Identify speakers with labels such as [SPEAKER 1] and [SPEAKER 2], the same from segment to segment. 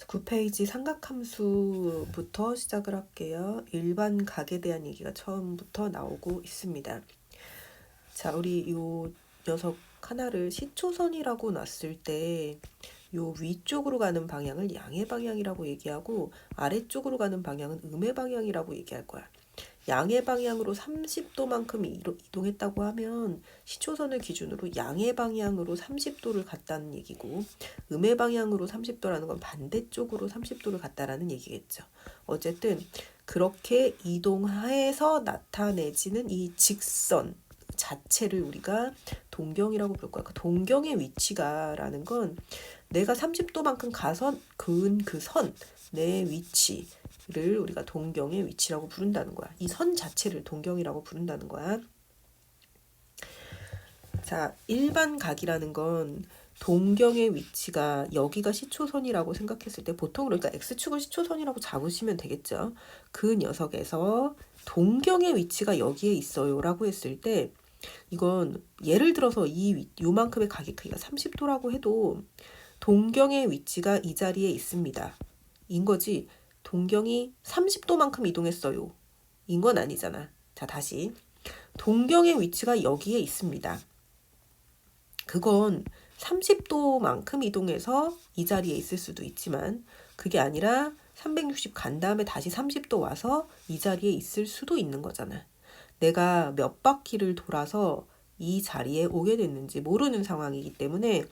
[SPEAKER 1] 9페이지 삼각함수부터 시작을 할게요. 일반 각에 대한 얘기가 처음부터 나오고 있습니다. 자, 우리 요 녀석 하나를 시초선이라고 놨을 때 요 위쪽으로 가는 방향을 양의 방향이라고 얘기하고 아래쪽으로 가는 방향은 음의 방향이라고 얘기할 거야. 양의 방향으로 30도만큼 이동했다고 하면 시초선을 기준으로 양의 방향으로 30도를 갔다는 얘기고 음의 방향으로 30도라는 건 반대쪽으로 30도를 갔다라는 얘기겠죠. 어쨌든 그렇게 이동해서 나타내지는 이 직선 자체를 우리가 동경이라고 부를 거야. 그 동경의 위치가라는 건 내가 30도만큼 가서 그은 그 선, 내 위치를 우리가 동경의 위치라고 부른다는 거야. 이 선 자체를 동경이라고 부른다는 거야. 자, 일반 각이라는 건 동경의 위치가 여기가 시초선이라고 생각했을 때 보통 그러니까 X축을 시초선이라고 잡으시면 되겠죠. 그 녀석에서 동경의 위치가 여기에 있어요 라고 했을 때 이건 예를 들어서 요만큼의 각의 크기가 30도라고 해도 동경의 위치가 이 자리에 있습니다. 인 거지. 동경이 30도만큼 이동했어요. 인 건 아니잖아. 자, 다시. 동경의 위치가 여기에 있습니다. 그건 30도만큼 이동해서 이 자리에 있을 수도 있지만 그게 아니라 360 간 다음에 다시 30도 와서 이 자리에 있을 수도 있는 거잖아. 내가 몇 바퀴를 돌아서 이 자리에 오게 됐는지 모르는 상황이기 때문에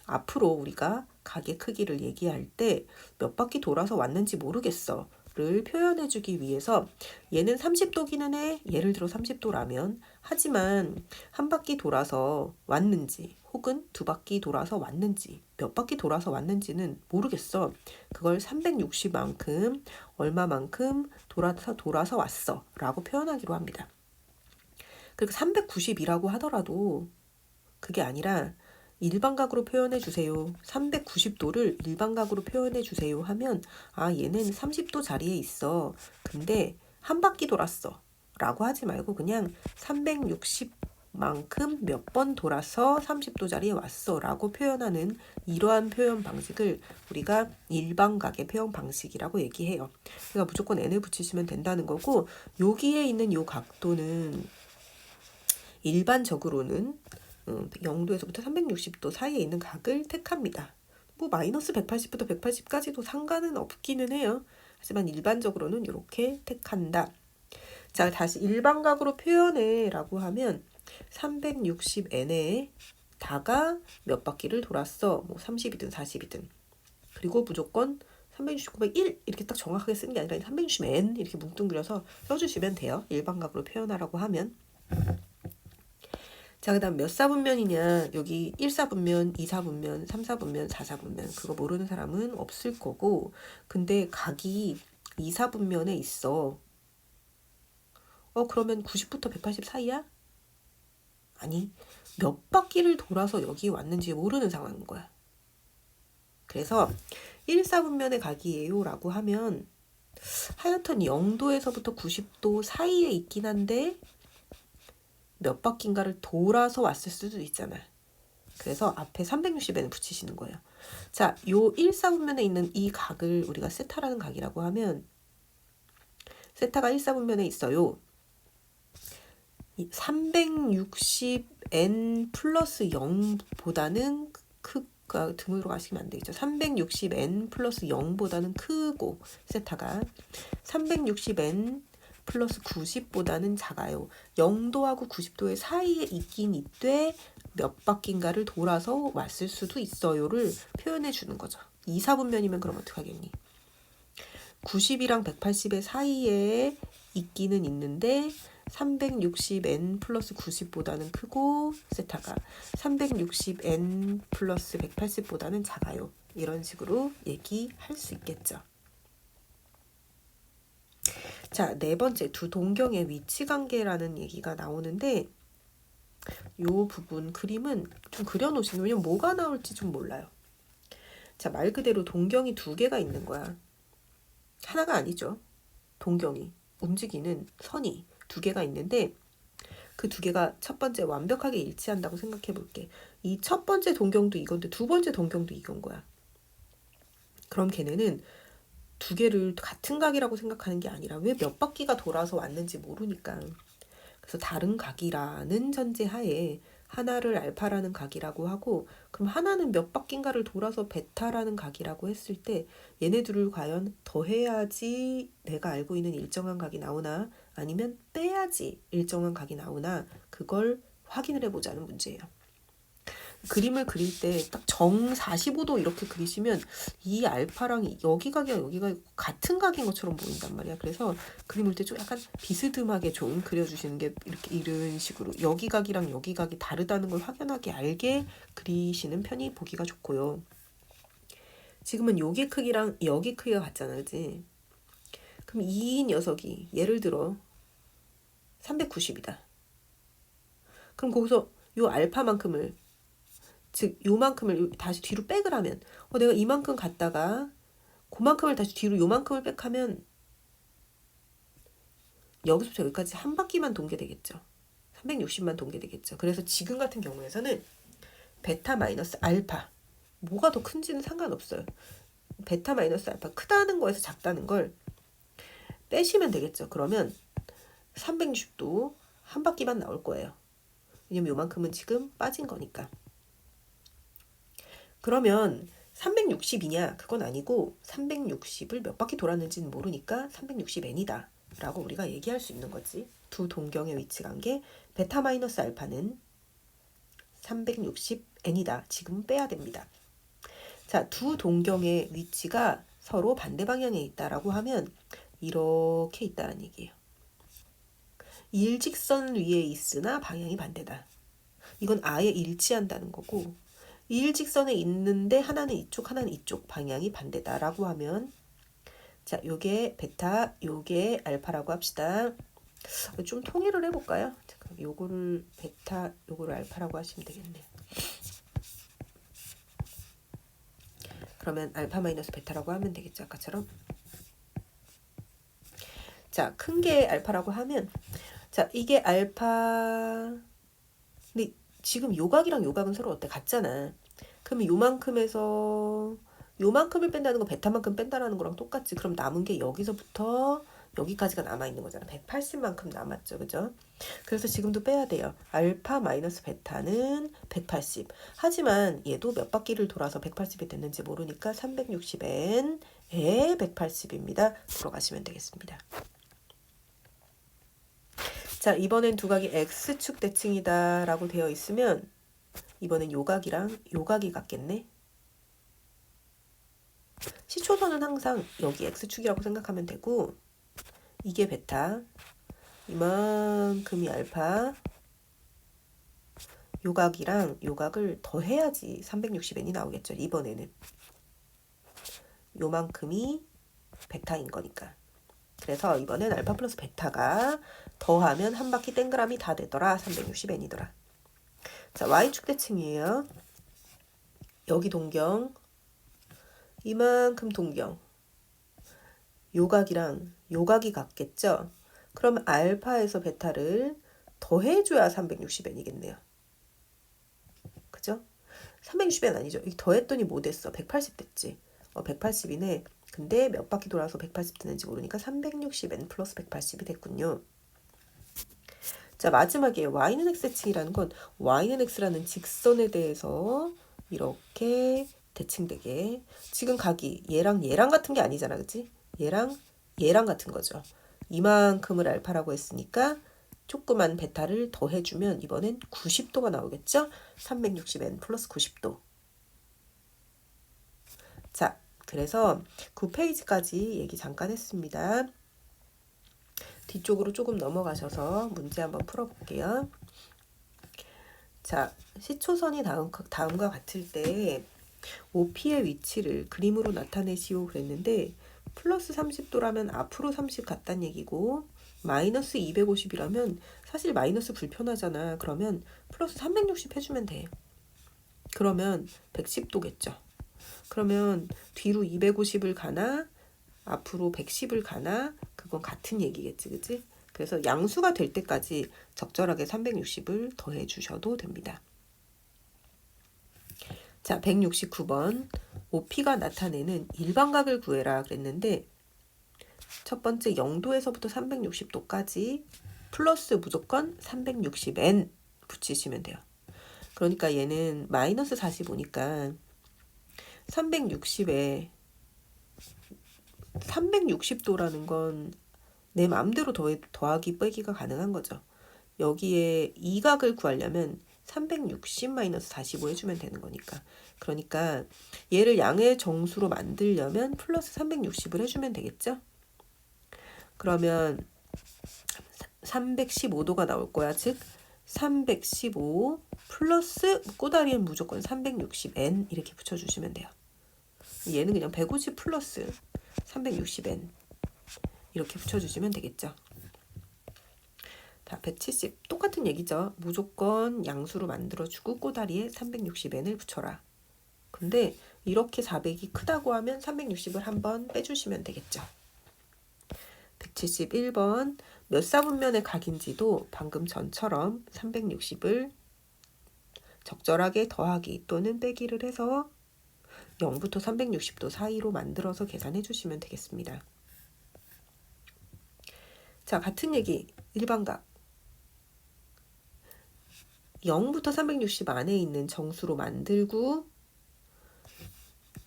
[SPEAKER 1] 앞으로 우리가 각의 크기를 얘기할 때 몇 바퀴 돌아서 왔는지 모르겠어 를 표현해 주기 위해서 얘는 30도기는 해. 예를 들어 30도라면 하지만 한 바퀴 돌아서 왔는지 혹은 두 바퀴 돌아서 왔는지 몇 바퀴 돌아서 왔는지는 모르겠어. 그걸 360만큼 얼마만큼 돌아서 왔어 라고 표현하기로 합니다. 그리고 390이라고 하더라도 그게 아니라 일반각으로 표현해 주세요. 390도를 일반각으로 표현해 주세요 하면 아 얘는 30도 자리에 있어. 근데 한 바퀴 돌았어. 라고 하지 말고 그냥 360만큼 몇 번 돌아서 30도 자리에 왔어. 라고 표현하는 이러한 표현 방식을 우리가 일반각의 표현 방식이라고 얘기해요. 그러니까 무조건 n을 붙이시면 된다는 거고 여기에 있는 요 각도는 일반적으로는 0도에서부터 360도 사이에 있는 각을 택합니다. 뭐 마이너스 180부터 180까지도 상관은 없기는 해요. 하지만 일반적으로는 이렇게 택한다. 자, 다시 일반각으로 표현해 라고 하면 360n에 다가 몇 바퀴를 돌았어. 뭐 30이든 40이든. 그리고 무조건 369에 1 이렇게 딱 정확하게 쓰는 게 아니라 360n 이렇게 뭉뚱그려서 써주시면 돼요. 일반각으로 표현하라고 하면. 자, 그 다음 몇 사분면이냐. 여기 1사분면, 2사분면, 3사분면, 4사분면. 그거 모르는 사람은 없을 거고. 근데 각이 2사분면에 있어. 그러면 90부터 180 사이야? 아니, 몇 바퀴를 돌아서 여기 왔는지 모르는 상황인 거야. 그래서 1사분면의 각이에요 라고 하면 하여튼 0도에서부터 90도 사이에 있긴 한데 몇 바퀴인가를 돌아서 왔을 수도 있잖아. 그래서 앞에 360에는 붙이시는 거예요. 자, 요 1사분면에 있는 이 각을 우리가 세타라는 각이라고 하면 세타가 1사분면에 있어요. 360n 플러스 0보다는 등으로 가시면 안 되겠죠. 360n 플러스 0보다는 크고 세타가 360n 플러스 90보다는 작아요. 0도하고 90도의 사이에 있긴 있되 몇 바퀴인가를 돌아서 왔을 수도 있어요를 표현해 주는 거죠. 2사분면이면 그럼 어떻게 하겠니? 90이랑 180의 사이에 있기는 있는데 360n 플러스 90보다는 크고 세타가 360n 플러스 180보다는 작아요. 이런 식으로 얘기할 수 있겠죠. 자, 네 번째 두 동경의 위치 관계라는 얘기가 나오는데 요 부분 그림은 좀 그려놓으시면 왜냐면 뭐가 나올지 좀 몰라요. 자, 말 그대로 동경이 두 개가 있는 거야. 하나가 아니죠. 동경이 움직이는 선이 두 개가 있는데 그 두 개가 첫 번째 완벽하게 일치한다고 생각해 볼게. 이 첫 번째 동경도 이건데 두 번째 동경도 이건 거야. 그럼 걔네는 두 개를 같은 각이라고 생각하는 게 아니라 왜 몇 바퀴가 돌아서 왔는지 모르니까. 그래서 다른 각이라는 전제하에 하나를 알파라는 각이라고 하고, 그럼 하나는 몇 바퀴인가를 돌아서 베타라는 각이라고 했을 때 얘네 둘을 과연 더해야지 내가 알고 있는 일정한 각이 나오나 아니면 빼야지 일정한 각이 나오나 그걸 확인을 해보자는 문제예요. 그림을 그릴 때 딱 정 45도 이렇게 그리시면 이 알파랑 여기 각이랑 여기가 같은 각인 것처럼 보인단 말이야. 그래서 그림을 때 좀 약간 비스듬하게 좀 그려주시는 게 이렇게 이런 식으로 여기 각이랑 여기 각이 다르다는 걸 확연하게 알게 그리시는 편이 보기가 좋고요. 지금은 여기 크기랑 여기 크기가 같잖아, 그치? 그럼 이 녀석이 예를 들어 390이다. 그럼 거기서 요 알파만큼을 즉 요만큼을 다시 뒤로 백을 하면 내가 이만큼 갔다가 그만큼을 다시 뒤로 요만큼을 백하면 여기서부터 여기까지 한 바퀴만 돈게 되겠죠. 360만 돈게 되겠죠. 그래서 지금 같은 경우에서는 베타 마이너스 알파 뭐가 더 큰지는 상관없어요. 베타 마이너스 알파 크다는 거에서 작다는 걸 빼시면 되겠죠. 그러면 360도 한 바퀴만 나올 거예요. 왜냐면 요만큼은 지금 빠진 거니까. 그러면 360이냐? 그건 아니고 360을 몇 바퀴 돌았는지는 모르니까 360n이다 라고 우리가 얘기할 수 있는 거지. 두 동경의 위치 관계 베타 마이너스 알파는 360n이다. 지금 빼야 됩니다. 자, 두 동경의 위치가 서로 반대 방향에 있다라고 하면 이렇게 있다는 얘기예요. 일직선 위에 있으나 방향이 반대다. 이건 아예 일치한다는 거고 일직선에 있는데 하나는 이쪽 하나는 이쪽 방향이 반대다라고 하면 자 요게 베타 요게 알파라고 합시다. 좀 통일을 해볼까요? 잠깐 요거를 베타 요거를 알파라고 하시면 되겠네요. 그러면 알파 마이너스 베타라고 하면 되겠죠. 아까처럼. 자 큰 게 알파라고 하면 자 이게 알파 근데 지금 요각이랑 요각은 서로 어때? 같잖아. 그러면 요만큼에서 요만큼을 뺀다는 건 베타만큼 뺀다라는 거랑 똑같지. 그럼 남은 게 여기서부터 여기까지가 남아있는 거잖아. 180만큼 남았죠. 그죠? 그래서 지금도 빼야 돼요. 알파 마이너스 베타는 180. 하지만 얘도 몇 바퀴를 돌아서 180이 됐는지 모르니까 360n에 180입니다. 들어가시면 되겠습니다. 자, 이번엔 두각이 X축 대칭이다 라고 되어 있으면 이번엔 요각이랑 요각이 같겠네. 시초선은 항상 여기 X축이라고 생각하면 되고 이게 베타, 이만큼이 알파, 요각이랑 요각을 더해야지 360n이 나오겠죠. 이번에는 요만큼이 베타인 거니까. 그래서 이번엔 알파 플러스 베타가 더하면 한 바퀴 땡그람이 다 되더라. 360n이더라. 자, Y축 대칭이에요. 여기 동경, 이만큼 동경. 요각이랑 요각이 같겠죠? 그럼 알파에서 베타를 더해줘야 360n이겠네요. 그죠? 360n 아니죠. 더했더니 뭐 됐어? 180 됐지. 180이네. 근데 몇 바퀴 돌아서 180 되는지 모르니까 360n 플러스 180이 됐군요. 자, 마지막에 y는 x대칭이라는 건 y는 x라는 직선에 대해서 이렇게 대칭되게 지금 각이 얘랑 얘랑 같은 게 아니잖아. 그치? 얘랑 얘랑 같은 거죠. 이만큼을 알파라고 했으니까 조그만 베타를 더해주면 이번엔 90도가 나오겠죠? 360n 플러스 90도. 자, 그래서 9페이지까지 얘기 잠깐 했습니다. 뒤쪽으로 조금 넘어가셔서 문제 한번 풀어볼게요. 자, 시초선이 다음과 같을 때 OP의 위치를 그림으로 나타내시오 그랬는데 플러스 30도라면 앞으로 30 같다는 얘기고 마이너스 250이라면 사실 마이너스 불편하잖아. 그러면 플러스 360 해주면 돼. 그러면 110도겠죠. 그러면 뒤로 250을 가나 앞으로 110을 가나 그건 같은 얘기겠지. 그치? 그래서 양수가 될 때까지 적절하게 360을 더해 주셔도 됩니다. 자, 169번. OP가 나타내는 일반각을 구해라 그랬는데 첫 번째 0도에서부터 360도까지 플러스 무조건 360n 붙이시면 돼요. 그러니까 얘는 마이너스 45니까 360에 360도라는 건 내 마음대로 더하기 빼기가 가능한 거죠. 여기에 이 각을 구하려면 360-45 해주면 되는 거니까. 그러니까 얘를 양의 정수로 만들려면 플러스 360을 해주면 되겠죠. 그러면 315도가 나올 거야. 즉 315 플러스 꼬다리엔 무조건 360n 이렇게 붙여주시면 돼요. 얘는 그냥 150 플러스 360n 이렇게 붙여주시면 되겠죠. 자, 170 똑같은 얘기죠. 무조건 양수로 만들어주고 꼬다리에 360n을 붙여라. 근데 이렇게 400이 크다고 하면 360을 한번 빼주시면 되겠죠. 171번 몇 사분면의 각인지도 방금 전처럼 360을 적절하게 더하기 또는 빼기를 해서 0부터 360도 사이로 만들어서 계산해 주시면 되겠습니다. 자, 같은 얘기 일반각 0부터 360 안에 있는 정수로 만들고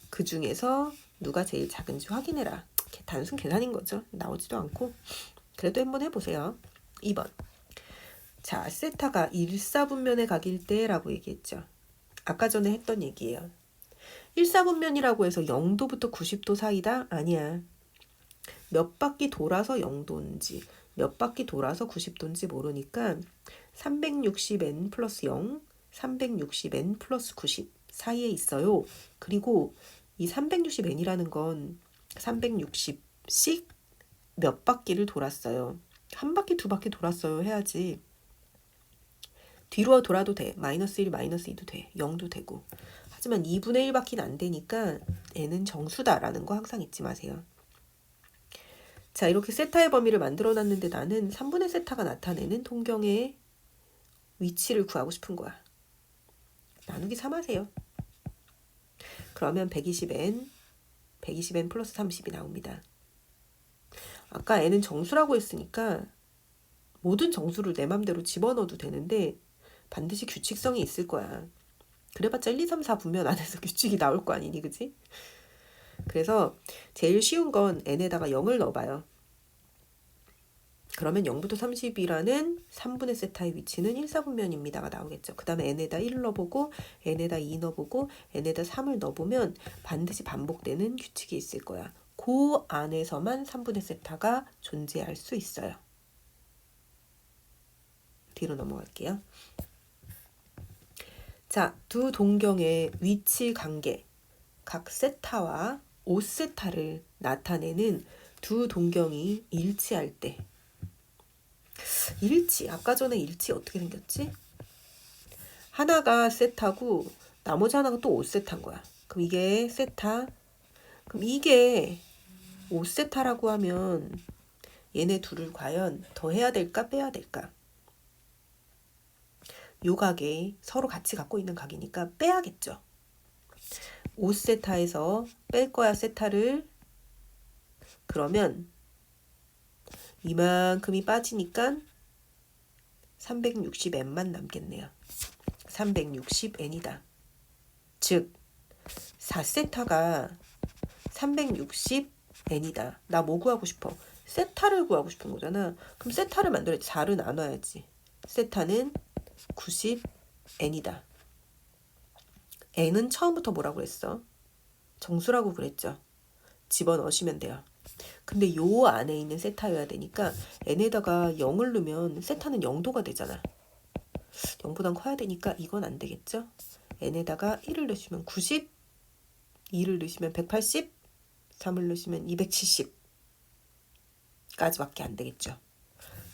[SPEAKER 1] 그 중에서 누가 제일 작은지 확인해라. 단순 계산인 거죠. 나오지도 않고. 그래도 한번 해보세요. 2번. 자, 세타가 1사분면의 각일 때라고 얘기했죠. 아까 전에 했던 얘기예요. 1사분면이라고 해서 0도부터 90도 사이다? 아니야. 몇 바퀴 돌아서 0도인지 몇 바퀴 돌아서 90도인지 모르니까 360n 플러스 0, 360n 플러스 90 사이에 있어요. 그리고 이 360n이라는 건 360씩 몇 바퀴를 돌았어요. 한 바퀴 두 바퀴 돌았어요 해야지. 뒤로 돌아도 돼. 마이너스 1, 마이너스 2도 돼. 0도 되고. 하지만 2분의 1바퀴는 안 되니까 n은 정수다라는 거 항상 잊지 마세요. 자, 이렇게 세타의 범위를 만들어놨는데 나는 3분의 세타가 나타내는 동경의 위치를 구하고 싶은 거야. 나누기 3 하세요. 그러면 120n 플러스 30이 나옵니다. 아까 n은 정수라고 했으니까 모든 정수를 내 맘대로 집어넣어도 되는데 반드시 규칙성이 있을 거야. 그래봤자 1, 2, 3, 4 분면 안에서 규칙이 나올 거 아니니, 그지? 그래서 제일 쉬운 건 n에다가 0을 넣어봐요. 그러면 0부터 30이라는 3분의 세타의 위치는 1사분면입니다가 나오겠죠. 그 다음에 n에다 1 넣어보고 n에다 2 넣어보고 n에다 3을 넣어보면 반드시 반복되는 규칙이 있을 거야. 그 안에서만 3분의 세타가 존재할 수 있어요. 뒤로 넘어갈게요. 자, 두 동경의 위치 관계, 각 세타와 5세타를 나타내는 두 동경이 일치할 때 일치, 아까 전에 일치 어떻게 생겼지? 하나가 세타고 나머지 하나가 또 5세타인 거야. 그럼 이게 세타, 그럼 이게 5세타라고 하면 얘네 둘을 과연 더해야 될까 빼야 될까? 요 각이 서로 같이 갖고 있는 각이니까 빼야겠죠. 5세타에서 뺄 거야 세타를. 그러면 이만큼이 빠지니까 360n만 남겠네요. 360n이다. 즉 4세타가 360n이다. 나 뭐 구하고 싶어? 세타를 구하고 싶은 거잖아. 그럼 세타를 만들어야지. 4를 나눠야지. 세타는 90n이다. n은 처음부터 뭐라고 그랬어? 정수라고 그랬죠. 집어넣으시면 돼요. 근데 요 안에 있는 세타여야 되니까 n에다가 0을 넣으면 세타는 0도가 되잖아. 0보단 커야 되니까 이건 안 되겠죠. n에다가 1을 넣으시면 90, 2를 넣으시면 180, 3을 넣으시면 270까지밖에 안 되겠죠.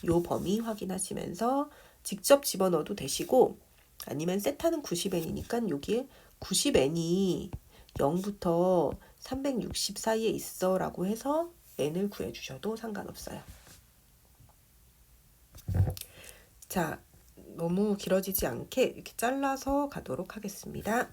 [SPEAKER 1] 요 범위 확인하시면서 직접 집어넣어도 되시고 아니면 세타는 90n이니까 여기에 90n이 0부터 360 사이에 있어 라고 해서 n을 구해주셔도 상관없어요. 자, 너무 길어지지 않게 이렇게 잘라서 가도록 하겠습니다.